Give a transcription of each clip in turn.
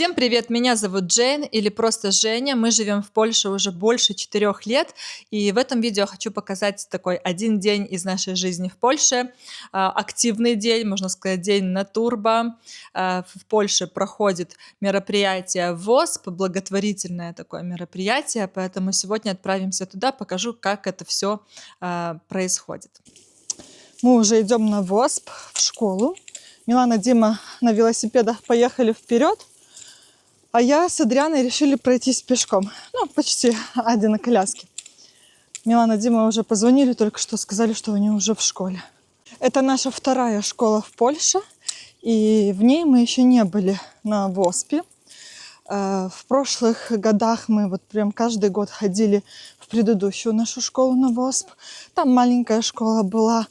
Всем привет, меня зовут Джейн или просто Женя. Мы живем в Польше уже больше 4 лет, и в этом видео хочу показать такой один день из нашей жизни в Польше. Активный день, можно сказать, день на турбо. В Польше проходит мероприятие ВОСП, благотворительное такое мероприятие, поэтому сегодня отправимся туда, покажу, как это все происходит. Мы уже идем на ВОСП в школу. Милана, Дима на велосипедах поехали вперед, а я с Адрианой решили пройтись пешком. Ну, почти один на коляске. Милана, Дима уже позвонили, только что сказали, что они уже в школе. Это наша вторая школа в Польше, и в ней мы еще не были на ВОСПе. В прошлых годах мы вот прям каждый год ходили в предыдущую нашу школу на ВОСП. Там маленькая школа была.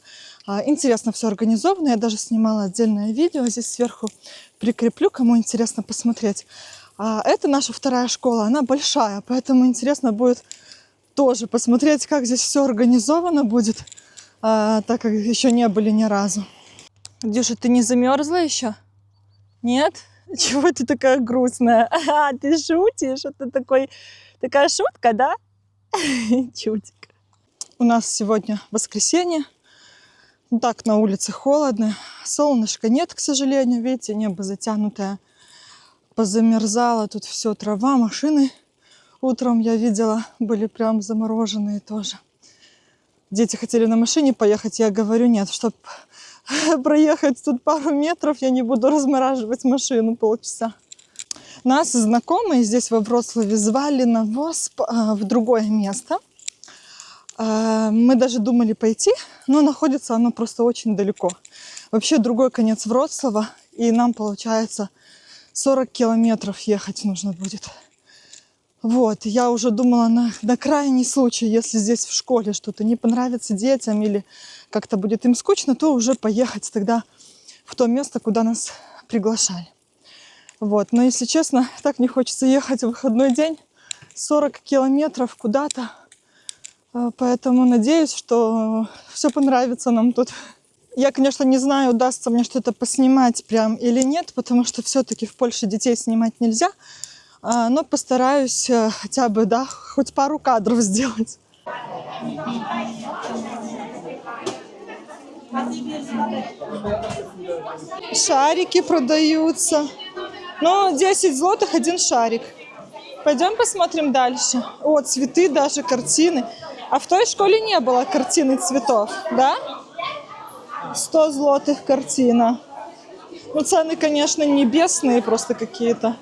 Интересно все организовано. Я даже снимала отдельное видео. Здесь сверху прикреплю, кому интересно посмотреть. Это наша вторая школа. Она большая, поэтому интересно будет тоже посмотреть, как здесь все организовано будет, так как еще не были ни разу. Дюша, ты не замерзла еще? Нет? Чего ты такая грустная? Ты шутишь? Это такая шутка, да? Чутик. У нас сегодня воскресенье. Так, на улице холодно. Солнышка нет, к сожалению. Видите, небо затянутое. Позамерзало. Тут все трава, машины. Утром я видела, были прям замороженные тоже. Дети хотели на машине поехать. Я говорю, нет, чтобы проехать тут пару метров, я не буду размораживать машину полчаса. Нас знакомые здесь во Вроцлаве звали на ВОСП в другое место. Мы даже думали пойти, но находится оно просто очень далеко. Вообще другой конец Вроцлава, и нам, получается, 40 километров ехать нужно будет. Вот, я уже думала на крайний случай, если здесь в школе что-то не понравится детям или как-то будет им скучно, то уже поехать тогда в то место, куда нас приглашали. Вот, но если честно, так не хочется ехать в выходной день, 40 километров куда-то. Поэтому надеюсь, что все понравится нам тут. Я, конечно, не знаю, удастся мне что-то поснимать прям или нет, потому что все-таки в Польше детей снимать нельзя. Но постараюсь хотя бы, да, хоть пару кадров сделать. Шарики продаются. Ну, 10 злотых один шарик. Пойдем посмотрим дальше. О, цветы, даже картины. А в той школе не было картины цветов, да? 100 злотых картина. Ну, цены, конечно, небесные просто какие-то.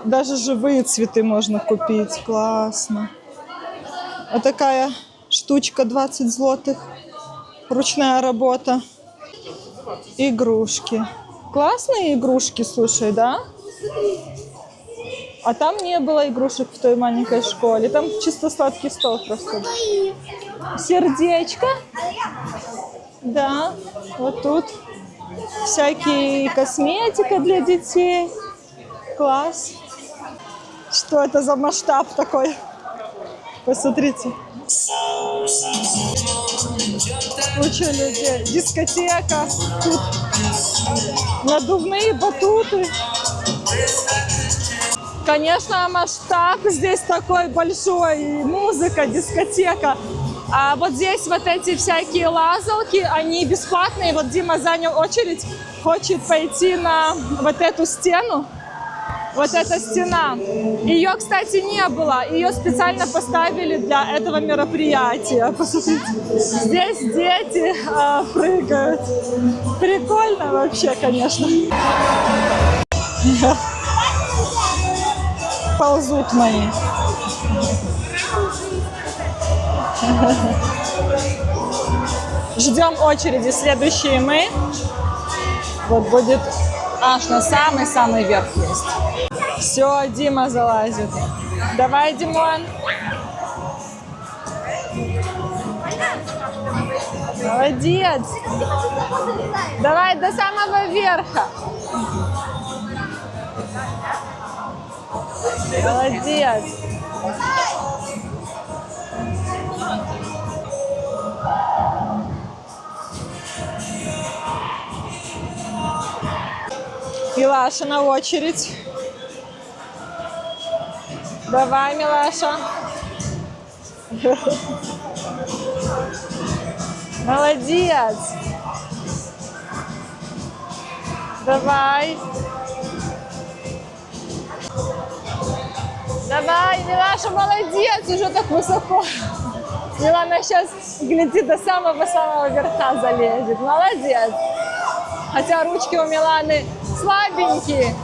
Даже живые цветы можно купить. Классно. Вот такая штучка 20 злотых. Ручная работа. Игрушки. Классные игрушки, слушай, да? А там не было игрушек в той маленькой школе. Там чисто сладкий стол просто. Сердечко. Да, вот тут всякие косметика для детей. Класс. Что это за масштаб такой? Посмотрите. Куча людей. Дискотека. Тут надувные батуты. Конечно, масштаб здесь такой большой. И музыка, дискотека. А вот здесь вот эти всякие лазалки, они бесплатные. Вот Дима занял очередь, хочет пойти на вот эту стену. Вот эта стена. Ее, кстати, не было. Ее специально поставили для этого мероприятия. Посмотрите, здесь дети прыгают. Прикольно вообще, конечно. Ползут мои. Ждем очереди. Следующие мы. Вот будет аж на самый-самый верх есть. Все, Дима залазит. Давай, Димон. Молодец. Давай до самого верха. Молодец. Илаша на очередь. Давай, милаша. Молодец. Давай. Давай, Милаша, молодец, уже так высоко. Милана сейчас, гляди, до самого-самого верха залезет. Молодец. Хотя ручки у Миланы слабенькие,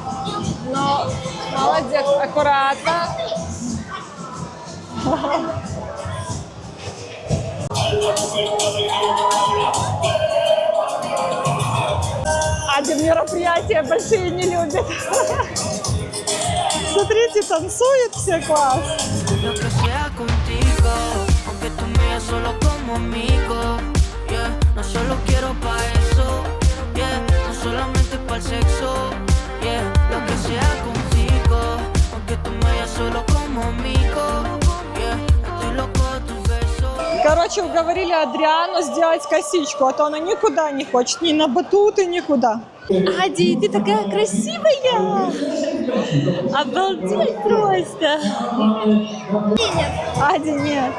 но молодец, аккуратно. Один мероприятия большие не любит. Смотрите, танцует все, класс. Lo que sea contigo, aunque tú me veas solo como amigo, yeah. No solo quiero pa' eso, yeah. No solamente pa' el sexo, yeah. Lo que sea contigo, aunque tú me veas solo como amigo, yeah. Estoy loco de tus besos. Короче, уговорили Адриану сделать косичку, а то она никуда не хочет, ни на батуты, никуда. Ади, ты такая красивая! Обалдеть просто! Ади, нет.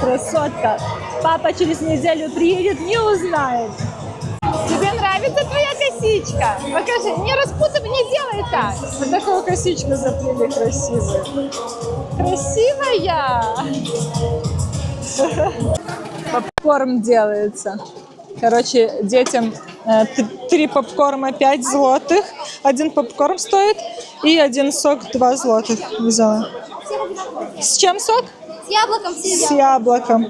Красотка. Папа через неделю приедет, не узнает. Тебе нравится твоя косичка? Покажи, не распутывай, не делай так. Вот такую косичку заплели красивую. Красивая! Попкорн делается. Короче, детям 3 попкорна 5 злотых. Один попкорн стоит. И один сок 2 злотых взяла. С чем сок? С яблоком С яблоком.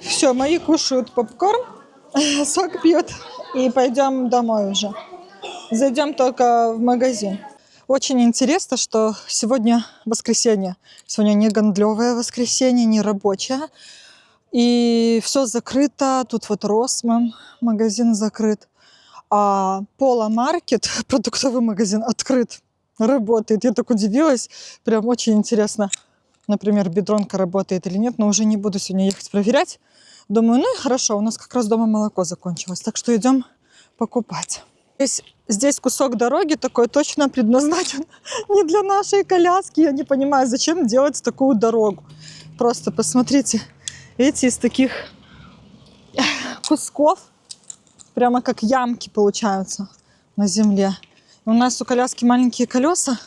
Все, мои кушают попкорн, сок пьют. И пойдем домой уже. Зайдем только в магазин. Очень интересно, что сегодня воскресенье. Сегодня не гондлёвое воскресенье, не рабочее. И все закрыто. Тут вот Росман, магазин закрыт. А Пола Маркет, продуктовый магазин, открыт, работает. Я так удивилась. Прям очень интересно. Например, бедронка работает или нет. Но уже не буду сегодня ехать проверять. Думаю, ну и хорошо, у нас как раз дома молоко закончилось. Так что идем покупать. Здесь кусок дороги такой точно предназначен не для нашей коляски. Я не понимаю, зачем делать такую дорогу. Просто посмотрите. Эти из таких кусков, прямо как ямки получаются на земле. И у нас у коляски маленькие колеса,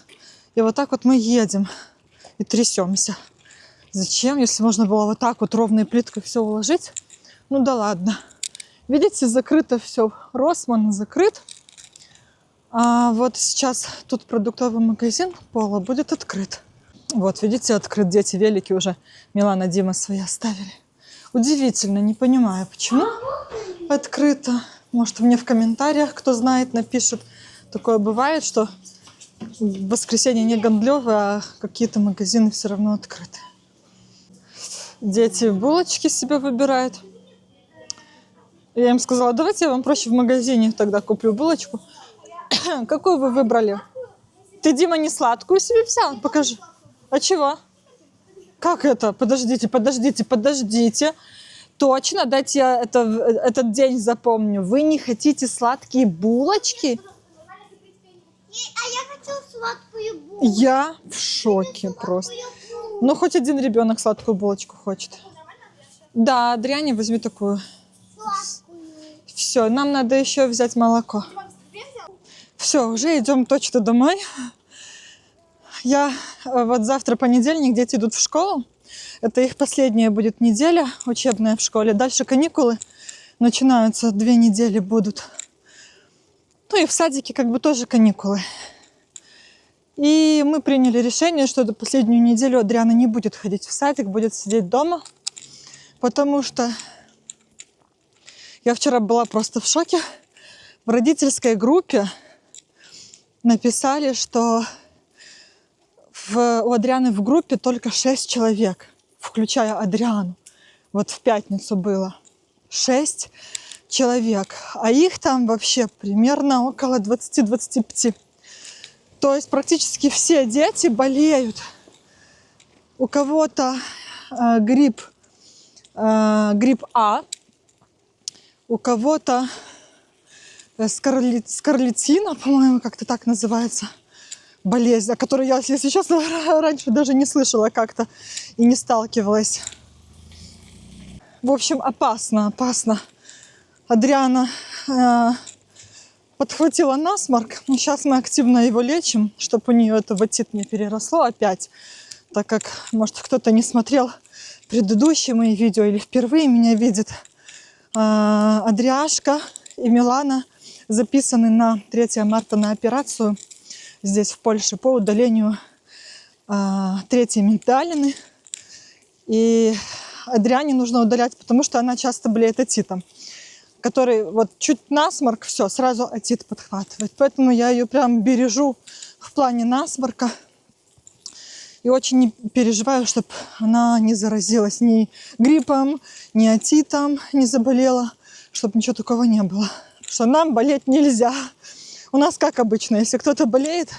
и вот так вот мы едем и трясемся. Зачем, если можно было вот так вот ровной плиткой все уложить? Ну да ладно. Видите, закрыто все. Росман закрыт. А вот сейчас тут продуктовый магазин Пола будет открыт. Вот, видите, открыт. Дети велики уже Милана, Дима свои оставили. Удивительно, не понимаю, почему открыто. Может, мне в комментариях, кто знает, напишет. Такое бывает, что в воскресенье не гондлёвые, а какие-то магазины все равно открыты. Дети булочки себе выбирают. Я им сказала, давайте я вам проще в магазине тогда куплю булочку. Какую вы выбрали? Ты, Дима, не сладкую себе взял? Покажи. А чего? Как это? Подождите. Точно, дайте я этот день запомню. Вы не хотите сладкие булочки? А я хочу сладкую булку. Я в шоке просто. Ну, хоть один ребенок сладкую булочку хочет. Да, Адриане возьми такую. Все, нам надо еще взять молоко. Все, уже идем точно домой. Я вот завтра понедельник, дети идут в школу. Это их последняя будет неделя учебная в школе. Дальше каникулы начинаются, 2 недели будут. Ну и в садике как бы тоже каникулы. И мы приняли решение, что до последнюю неделю Адриана не будет ходить в садик, будет сидеть дома. Потому что я вчера была просто в шоке. В родительской группе написали, что у Адрианы в группе только 6 человек, включая Адриану. Вот в пятницу было 6 человек, а их там вообще примерно около 20-25. То есть практически все дети болеют. У кого-то грипп А, у кого-то скарлатина, по-моему, как-то так называется. болезнь, о которой я, если честно, раньше даже не слышала как-то и не сталкивалась. В общем, опасно, опасно. Адриана подхватила насморк. Сейчас мы активно его лечим, чтобы у нее это в отит не переросло опять. Так как, может, кто-то не смотрел предыдущие мои видео или впервые меня видит. Адриашка и Милана записаны на 3 марта на операцию здесь, в Польше, по удалению 3-й миндалины. И Адриане нужно удалять, потому что она часто болеет отитом, который вот чуть насморк, все, сразу отит подхватывает. Поэтому я ее прям бережу в плане насморка. И очень не переживаю, чтобы она не заразилась ни гриппом, ни отитом, не заболела, чтобы ничего такого не было. Потому что нам болеть нельзя. У нас как обычно, если кто-то болеет,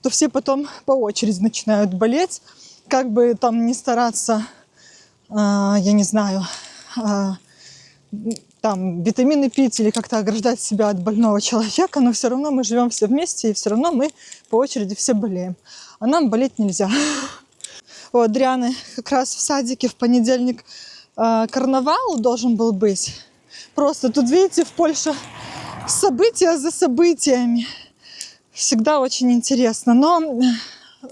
то все потом по очереди начинают болеть. Как бы там не стараться, я не знаю, там витамины пить или как-то ограждать себя от больного человека, но все равно мы живем все вместе, и все равно мы по очереди все болеем. А нам болеть нельзя. У Адрианы как раз в садике в понедельник карнавал должен был быть. Просто тут, видите, в Польше события за событиями. Всегда очень интересно. Но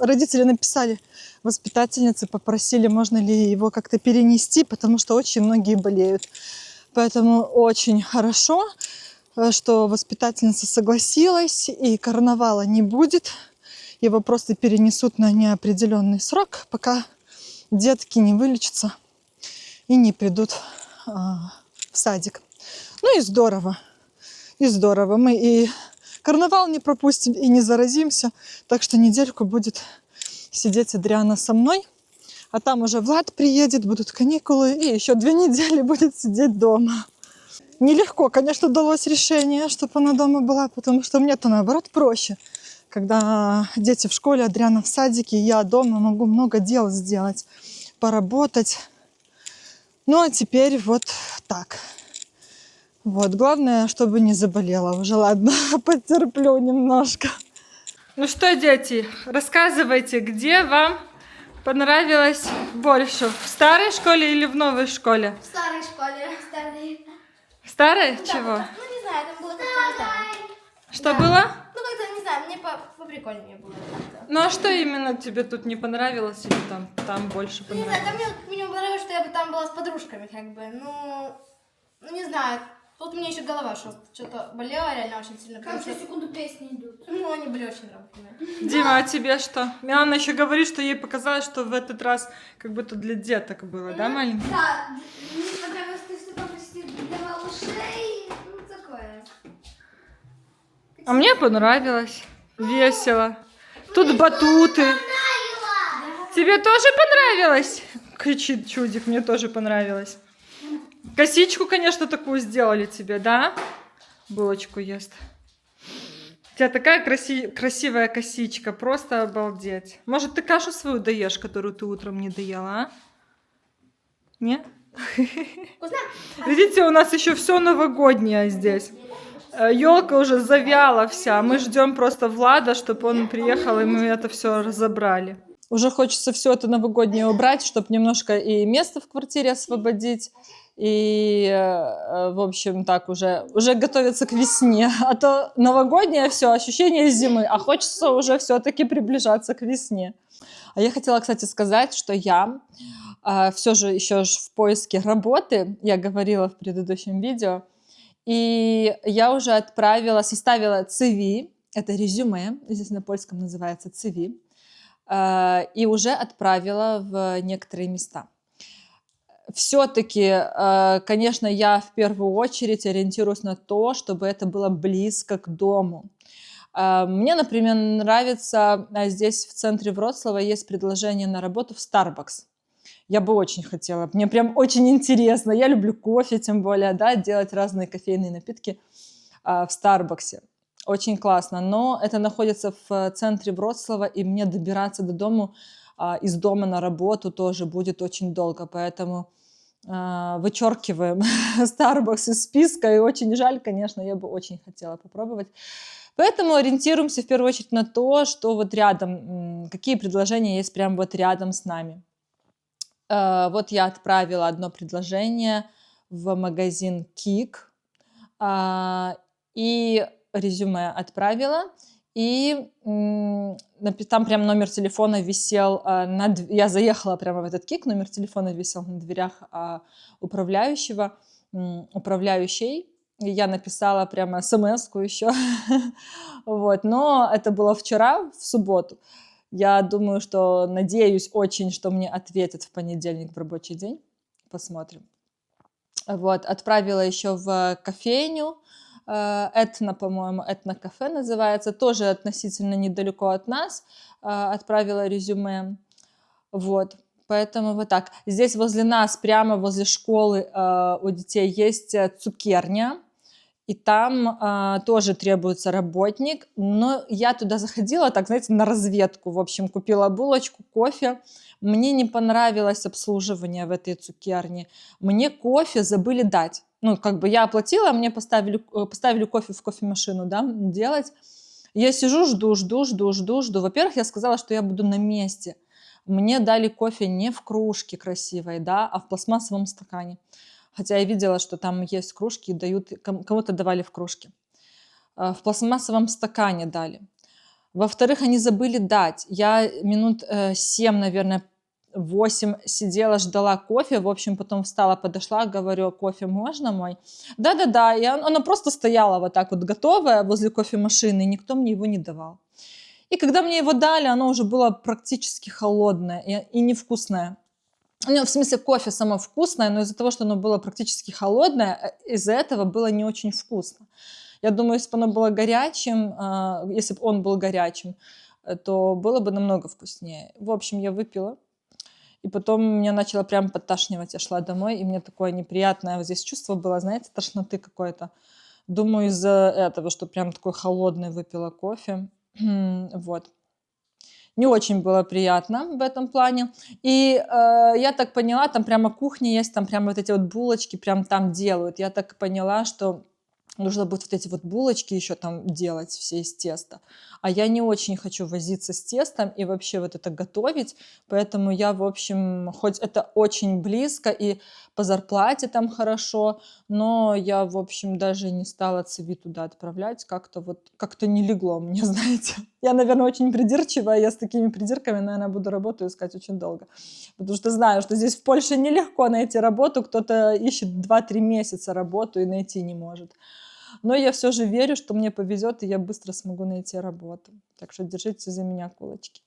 родители написали, воспитательницы попросили, можно ли его как-то перенести, потому что очень многие болеют. Поэтому очень хорошо, что воспитательница согласилась, и карнавала не будет. Его просто перенесут на неопределенный срок, пока детки не вылечатся и не придут в садик. Ну и здорово. И здорово. Мы и карнавал не пропустим, и не заразимся. Так что недельку будет сидеть Адриана со мной. А там уже Влад приедет, будут каникулы, и еще 2 недели будет сидеть дома. Нелегко, конечно, далось решение, чтобы она дома была, потому что мне-то, наоборот, проще. Когда дети в школе, Адриана в садике, я дома могу много дел сделать, поработать. Ну, а теперь вот так. Вот, главное, чтобы не заболела уже. Ладно, потерплю немножко. Ну что, дети, рассказывайте, где вам понравилось больше? В старой школе или в новой школе? В старой школе. В старой? Да, Чего? ну, не знаю, там было как-то не так. Что Да. было? Ну, как-то, не знаю, мне поприкольнее было как-то. Ну а что именно тебе тут не понравилось или там больше Ну, не понравилось? знаю, там мне как минимум понравилось, что я бы там была с подружками, как бы. Ну, не знаю. Тут мне еще голова что-то болела реально очень сильно. Потому что секунду песни идут. ну, они были очень равные. Дима, а тебе что? Милана еще говорит, что ей показалось, что в этот раз как будто для деток было, да, маленьких? Да, мне понравилось, что там почти для малышей, ну такое. А мне понравилось. Весело. Тут батуты. Тебе тоже понравилось? Кричит чудик, мне тоже понравилось. Косичку, конечно, такую сделали тебе, да? Булочку ест. У тебя такая красивая косичка, просто обалдеть. Может, ты кашу свою доешь, которую ты утром не доела, а? Нет? Видите, у нас еще все новогоднее здесь. Елка уже завяла вся. Мы ждем просто Влада, чтобы он приехал, и мы это все разобрали. Уже хочется все это новогоднее убрать, чтобы немножко и место в квартире освободить. И, в общем, так уже готовиться к весне. А то новогоднее все, ощущение зимы, а хочется уже все-таки приближаться к весне. А я хотела, кстати, сказать, что я все же еще в поиске работы, я говорила в предыдущем видео, и я уже составила CV, это резюме, здесь на польском называется CV, и уже отправила в некоторые места. Все-таки, конечно, я в первую очередь ориентируюсь на то, чтобы это было близко к дому. Мне, например, нравится, здесь в центре Вроцлава есть предложение на работу в Starbucks. Я бы очень хотела, мне прям очень интересно. Я люблю кофе, тем более, да, делать разные кофейные напитки в Старбаксе. Очень классно, но это находится в центре Вроцлава, и мне добираться до дома, из дома на работу тоже будет очень долго, поэтому вычеркиваем Starbucks из списка, и очень жаль, конечно, я бы очень хотела попробовать. Поэтому ориентируемся в первую очередь на то, что вот рядом, какие предложения есть прям вот рядом с нами. Вот я отправила одно предложение в магазин Кик, и резюме отправила, и там прям номер телефона висел, я заехала прямо в этот Кик, номер телефона висел на дверях управляющей, и я написала прямо смс-ку еще, вот, но это было вчера, в субботу. Я думаю, что надеюсь очень, что мне ответят в понедельник в рабочий день. Посмотрим. Вот, отправила еще в кофейню, Этно, по-моему, Этно-кафе называется, тоже относительно недалеко от нас, отправила резюме. Вот, поэтому вот так. Здесь возле нас, прямо возле школы у детей есть цукерня, и там тоже требуется работник, но я туда заходила, так, знаете, на разведку, в общем, купила булочку, кофе. Мне не понравилось обслуживание в этой цукерне, мне кофе забыли дать. Ну, как бы я оплатила, мне поставили кофе в кофемашину, да, делать. Я сижу, жду. Во-первых, я сказала, что я буду на месте. Мне дали кофе не в кружке красивой, да, а в пластмассовом стакане. Хотя я видела, что там есть кружки, дают, кому-то давали в кружке. В пластмассовом стакане дали. Во-вторых, они забыли дать. Я минут 7, наверное, 8 сидела, ждала кофе. В общем, потом встала, подошла, говорю: кофе можно мой? Да-да-да. И оно просто стояло вот так вот готовое возле кофемашины, и никто мне его не давал. И когда мне его дали, оно уже было практически холодное и невкусное. Ну, в смысле, кофе само вкусное, но из-за того, что оно было практически холодное, из-за этого было не очень вкусно. Я думаю, если бы оно было горячим, если бы он был горячим, то было бы намного вкуснее. В общем, я выпила, и потом меня начало прям подташнивать. Я шла домой, и мне такое неприятное вот здесь чувство было, знаете, тошноты какой-то. Думаю, из-за этого, что прям такой холодный выпила кофе. Вот. Не очень было приятно в этом плане. И я так поняла, там прямо кухня есть, там прямо вот эти вот булочки прям там делают. Я так поняла, что нужно будет вот эти вот булочки еще там делать все из теста. А я не очень хочу возиться с тестом и вообще вот это готовить. Поэтому я, в общем, хоть это очень близко и по зарплате там хорошо, но я, в общем, даже не стала CV туда отправлять. Как-то не легло мне, знаете. Я, наверное, очень придирчивая. Я с такими придирками, наверное, буду работу искать очень долго. Потому что знаю, что здесь в Польше нелегко найти работу. Кто-то ищет 2-3 месяца работу и найти не может. Но я все же верю, что мне повезет, и я быстро смогу найти работу. Так что держите за меня кулачки.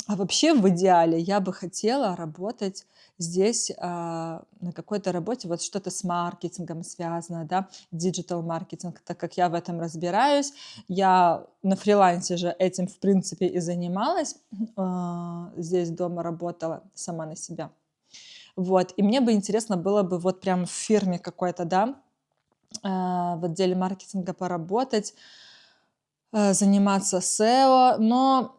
А вообще, в идеале, я бы хотела работать здесь на какой-то работе, вот что-то с маркетингом связано, да, диджитал-маркетинг, так как я в этом разбираюсь. Я на фрилансе же этим, в принципе, и занималась. Здесь дома работала сама на себя. Вот, и мне бы интересно было бы вот прям в фирме какой-то, да, в отделе маркетинга поработать, заниматься SEO, но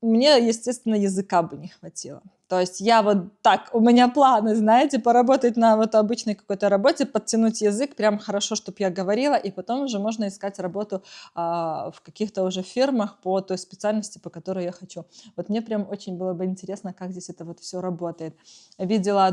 мне, естественно, языка бы не хватило. То есть я вот так, у меня планы, знаете, поработать на вот обычной какой-то работе, подтянуть язык, прям хорошо, чтобы я говорила, и потом уже можно искать работу в каких-то уже фирмах по той специальности, по которой я хочу. Вот мне прям очень было бы интересно, как здесь это вот все работает. Видела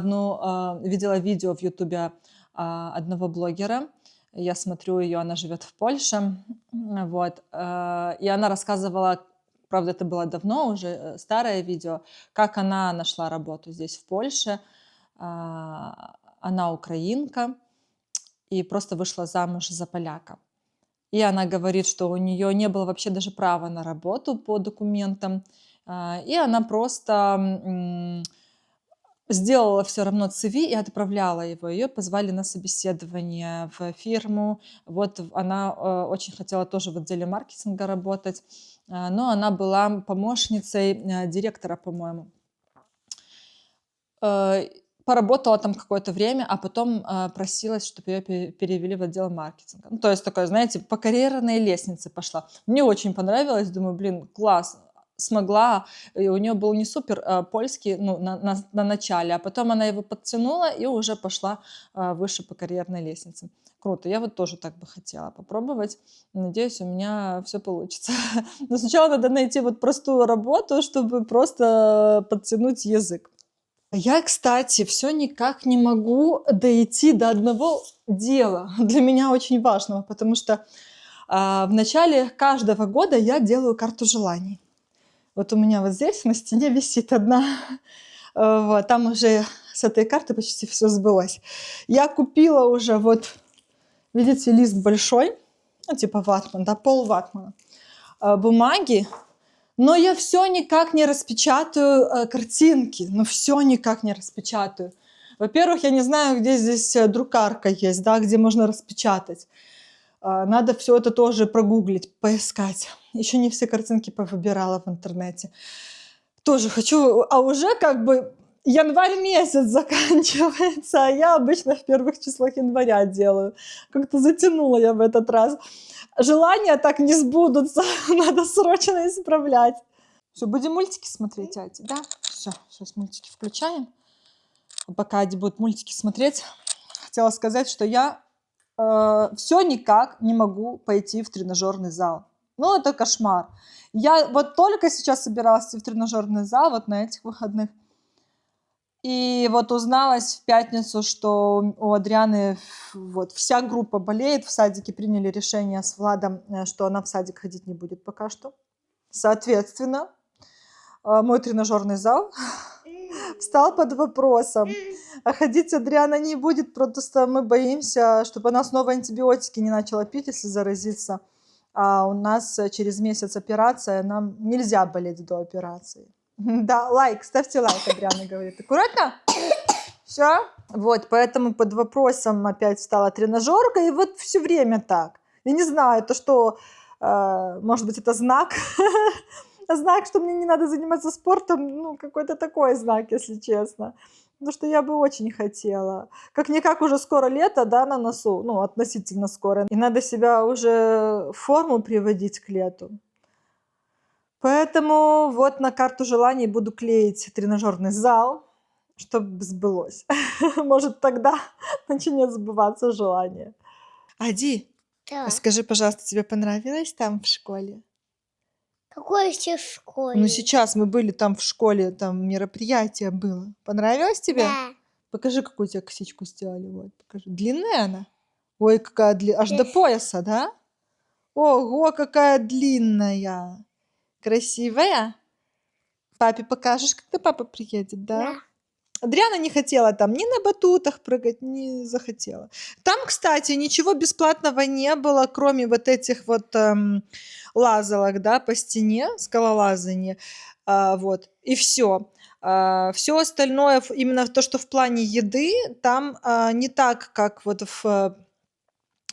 видео в Ютубе одного блогера. Я смотрю ее, она живет в Польше, вот, и она рассказывала, правда, это было давно уже, старое видео, как она нашла работу здесь в Польше. Она украинка и просто вышла замуж за поляка. И она говорит, что у нее не было вообще даже права на работу по документам, и она просто сделала все равно CV и отправляла его. Ее позвали на собеседование в фирму. Вот она очень хотела тоже в отделе маркетинга работать, но она была помощницей директора, по-моему. Поработала там какое-то время, а потом просилась, чтобы ее перевели в отдел маркетинга. Ну, то есть такое, знаете, по карьерной лестнице пошла. Мне очень понравилось, думаю, блин, класс, смогла. И у нее был не супер польский, ну, на начале, а потом она его подтянула и уже пошла выше по карьерной лестнице. Круто. Я вот тоже так бы хотела попробовать. Надеюсь, у меня все получится. Но сначала надо найти вот простую работу, чтобы просто подтянуть язык. Я, кстати, все никак не могу дойти до одного дела, для меня очень важного, потому что в начале каждого года я делаю карту желаний. Вот у меня вот здесь на стене висит одна. Вот, там уже с этой карты почти все сбылось. Я купила уже вот, видите, лист большой, ну типа ватман, да, пол-ватмана, бумаги, но я все никак не распечатаю картинки, ну все никак не распечатаю. Во-первых, я не знаю, где здесь друкарка есть, да, где можно распечатать. Надо все это тоже прогуглить, поискать. Еще не все картинки повыбирала в интернете. Тоже хочу, а уже как бы январь месяц заканчивается, а я обычно в первых числах января делаю. Как-то затянула я в этот раз. Желания так не сбудутся, надо срочно исправлять. Все, будем мультики смотреть, Ади, да? Все, сейчас мультики включаем. Пока Ади будет мультики смотреть, хотела сказать, что я все никак не могу пойти в тренажерный зал. Ну, это кошмар. Я вот только сейчас собиралась идти в тренажерный зал, вот на этих выходных. И вот узналась в пятницу, что у Адрианы вот вся группа болеет. В садике приняли решение с Владом, что она в садик ходить не будет пока что. Соответственно, мой тренажерный зал встал под вопросом. А ходить Адриана не будет, просто мы боимся, чтобы она снова антибиотики не начала пить, если заразиться. А у нас через месяц операция, нам нельзя болеть до операции. Да, лайк, ставьте лайк, Адриана говорит. Аккуратно? Все? Вот, поэтому под вопросом опять стала тренажерка, и вот все время так. Я не знаю, это что, может быть, это знак? Знак, что мне не надо заниматься спортом, ну, какой-то такой знак, если честно. Потому что я бы очень хотела. Как-никак уже скоро лето, да, на носу, ну, относительно скоро. И надо себя уже в форму приводить к лету. Поэтому вот на карту желаний буду клеить тренажерный зал, чтобы сбылось. Может, тогда начнет сбываться желание. Ади, Да. скажи, пожалуйста, тебе понравилось там в школе? Какой еще в школе? Ну, сейчас мы были там в школе, там мероприятие было. Понравилось тебе? Да. Покажи, какую у тебя косичку сделали. Вот, покажи. Длинная она? Ой, какая длинная. Аж до пояса, да? Ого, какая длинная. Красивая? Папе покажешь, когда папа приедет, да? Да. Адриана не хотела там ни на батутах прыгать, не захотела. Там, кстати, ничего бесплатного не было, кроме вот этих вот лазалок, да, по стене, скалолазания, вот, и все. Все остальное, именно то, что в плане еды, там не так, как вот в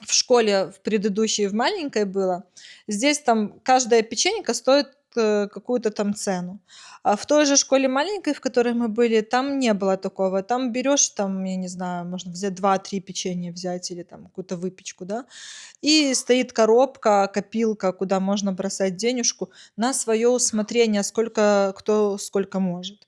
школе в предыдущей, в маленькой было. Здесь там каждая печенька стоит какую-то там цену. А в той же школе маленькой, в которой мы были, там не было такого. Там берешь, там, я не знаю, можно взять 2-3 печенья взять или там какую-то выпечку, да, и стоит коробка, копилка, куда можно бросать денежку на свое усмотрение, сколько кто сколько может.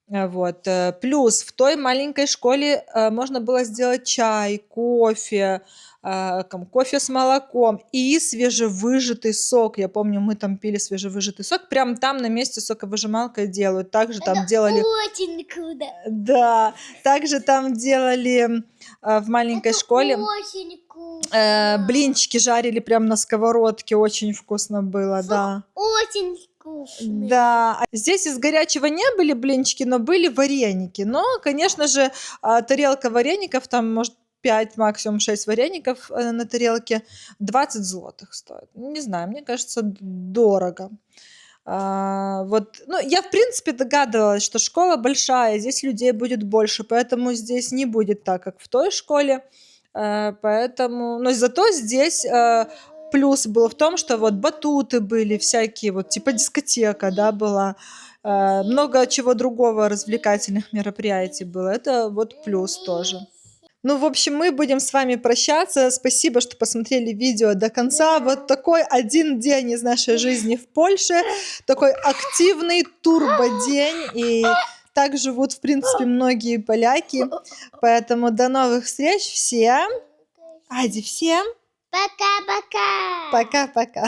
Вот. Плюс в той маленькой школе можно было сделать чай, кофе, кофе с молоком и свежевыжатый сок. Я помню, мы там пили свежевыжатый сок. Прям там на месте соковыжималкой делают. Также там делали... Очень круто. Да, также там делали в маленькой школе Очень вкусно. блинчики жарили прям на сковородке. Очень вкусно было, да. Очень вкусно. Да, здесь из горячего не были блинчики, но были вареники. Но, конечно же, тарелка вареников, там, может, 5, максимум 6 вареников на тарелке, 20 злотых стоит. Не знаю, мне кажется, дорого. Вот, ну, я, в принципе, догадывалась, что школа большая, здесь людей будет больше, поэтому здесь не будет так, как в той школе. Поэтому, но зато здесь... Плюс был в том, что вот батуты были всякие, вот типа дискотека, да, была, много чего другого, развлекательных мероприятий было. Это вот плюс тоже. Ну, в общем, мы будем с вами прощаться. Спасибо, что посмотрели видео до конца. Вот такой один день из нашей жизни в Польше. Такой активный турбодень. И так живут, в принципе, многие поляки. Поэтому до новых встреч всем. Ади, всем Пока-пока. пока-пока.